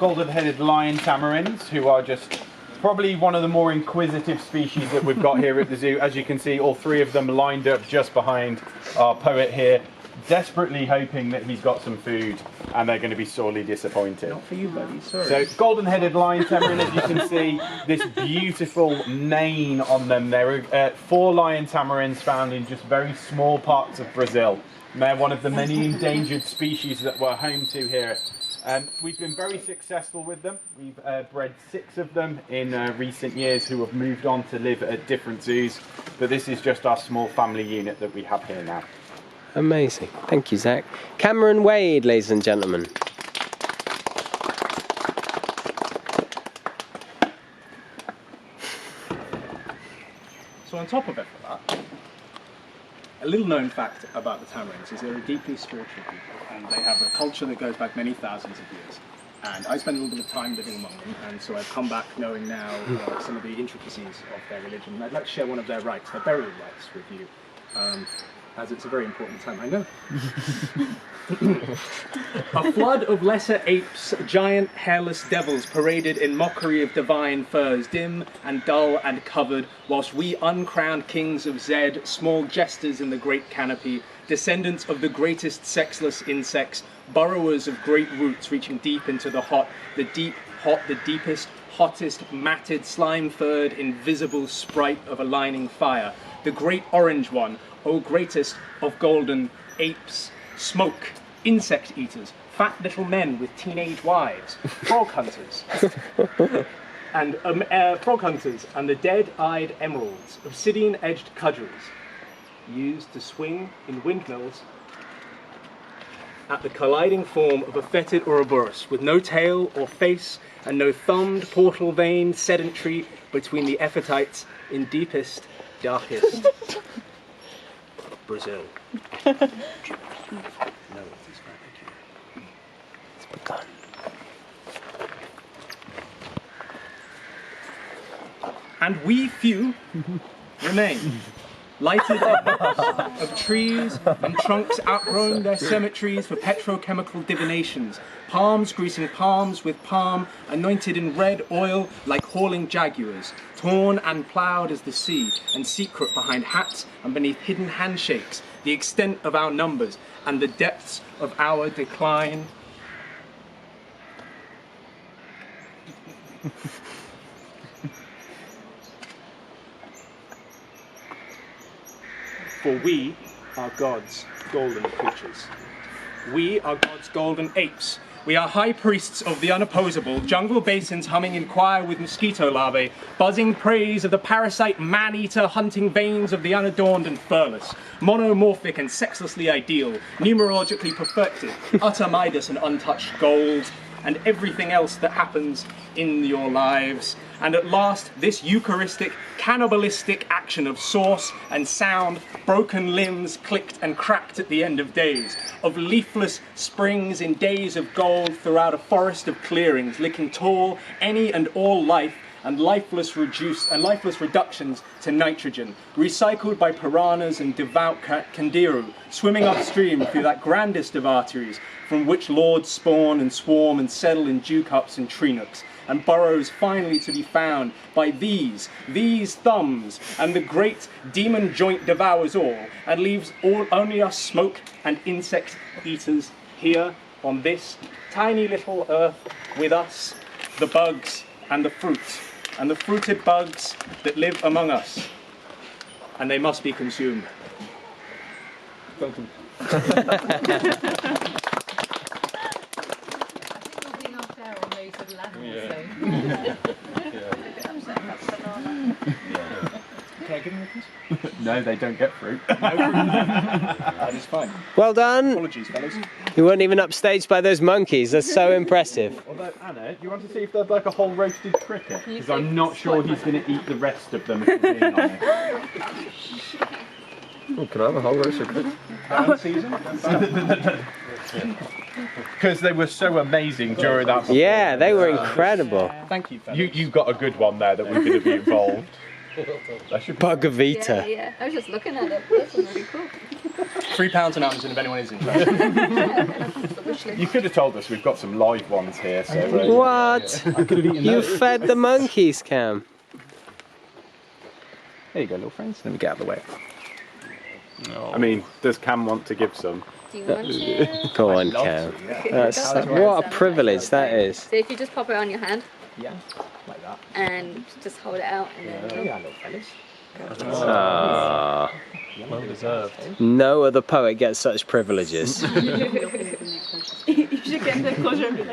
golden-headed lion tamarins, who are just probably one of the more inquisitive species that we've got here at the zoo. As you can see, all three of them lined up just behind our poet here, desperately hoping that he's got some food, and they're going to be sorely disappointed. Not for you, buddy, sorry. So, golden-headed lion tamarin, as you can see, this beautiful mane on them. There are 4 lion tamarins found in just very small parts of Brazil. And they're one of the many endangered species that we're home to here. We've been very successful with them. We've bred 6 of them in recent years who have moved on to live at different zoos. But this is just our small family unit that we have here now. Amazing. Thank you, Zach. Cameron Wade, ladies and gentlemen. So on top of it for that, a little known fact about the Tamarins is they're a deeply spiritual people, and they have a culture that goes back many thousands of years. And I spent a little bit of time living among them, and so I've come back knowing now some of the intricacies of their religion. And I'd like to share one of their rites, their burial rites, with you, as it's a very important time, I know. A flood of lesser apes, giant hairless devils paraded in mockery of divine furs, dim and dull and covered, whilst we uncrowned kings of Zed, small jesters in the great canopy, descendants of the greatest sexless insects, burrowers of great roots reaching deep into the hot, the deep, hot, the deepest, hottest, matted, slime-furred, invisible sprite of a lining fire, the great orange one, O greatest of golden apes, smoke, insect eaters, fat little men with teenage wives, frog hunters, and the dead-eyed emeralds, obsidian-edged cudgels, used to swing in windmills at the colliding form of a fetid Ouroboros, with no tail or face and no thumbed portal vein sedentary between the epithets in deepest, darkest Brazil. No, it is It's begun. And we few remain, lighted up of trees and trunks outgrown their cemeteries for petrochemical divinations, palms greasing palms with palm, anointed in red oil like hauling jaguars, torn and ploughed as the sea, and secret behind hats and beneath hidden handshakes, the extent of our numbers and the depths of our decline. For we are God's golden creatures. We are God's golden apes. We are high priests of the unopposable, jungle basins humming in choir with mosquito larvae, buzzing praise of the parasite man-eater, hunting veins of the unadorned and furless, monomorphic and sexlessly ideal, numerologically perfected, utter Midas and untouched gold, and everything else that happens in your lives. And at last, this Eucharistic, cannibalistic action of source and sound, broken limbs clicked and cracked at the end of days, of leafless springs in days of gold throughout a forest of clearings, licking tall, any and all life, and lifeless reductions to nitrogen, recycled by piranhas and devout kandiru, swimming upstream through that grandest of arteries, from which lords spawn and swarm and settle in dew cups and tree nooks, and burrows finally to be found by these thumbs, and the great demon joint devours all, and leaves only us smoke and insect eaters here on this tiny little earth with us, the bugs and the fruit, and the fruited bugs that live among us, and they must be consumed. Welcome. Can I give them a kiss? No, they don't get fruit. No fruit. That is fine. Well done. Apologies, fellas. You weren't even upstaged by those monkeys. That's so impressive. Although, Anna, do you want to see if there's like a whole roasted cricket? Because I'm not sure he's going to eat the rest of them, if we're being honest. Oh, can I have a whole roasted cricket? Because they were so amazing during that. Yeah, they were incredible. Thank you, fellas. You got a good one there that we're going to be involved. Bugavita. Yeah, I was just looking at it. This is really cool. £3 on Amazon if anyone is interested. You could have told us we've got some live ones here. So What? I could have eaten You those. fed the monkeys, Cam. There you go, little friends. Let me get out of the way. Oh. I mean, does Cam want to give some? Do you want to? Go on, Cam. What a privilege that is. So if you just pop it on your hand Yeah, like that. and just hold it out and then Yeah, little fellas. Ah, Well deserved. no other poet gets such privileges. You should get the closure.